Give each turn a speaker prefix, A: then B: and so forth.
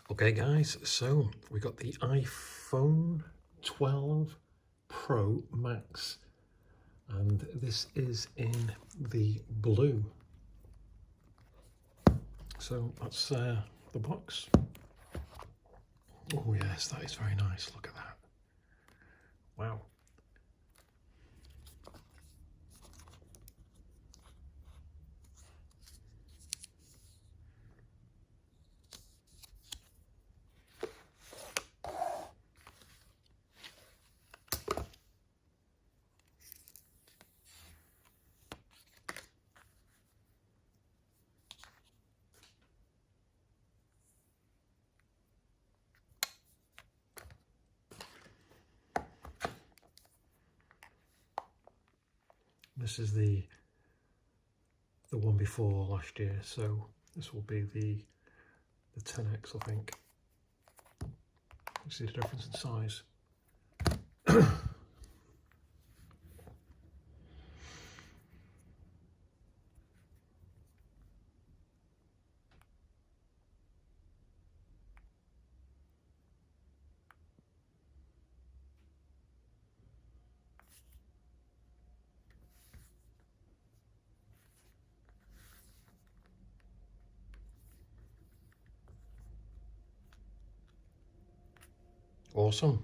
A: Okay guys, so we got the iPhone 12 Pro Max, and this is in the blue. So that's the box. Oh yes, that is very nice. Look at that. Wow. This is the one before last year, so this will be the 10X, I think. You see the difference in size. Awesome.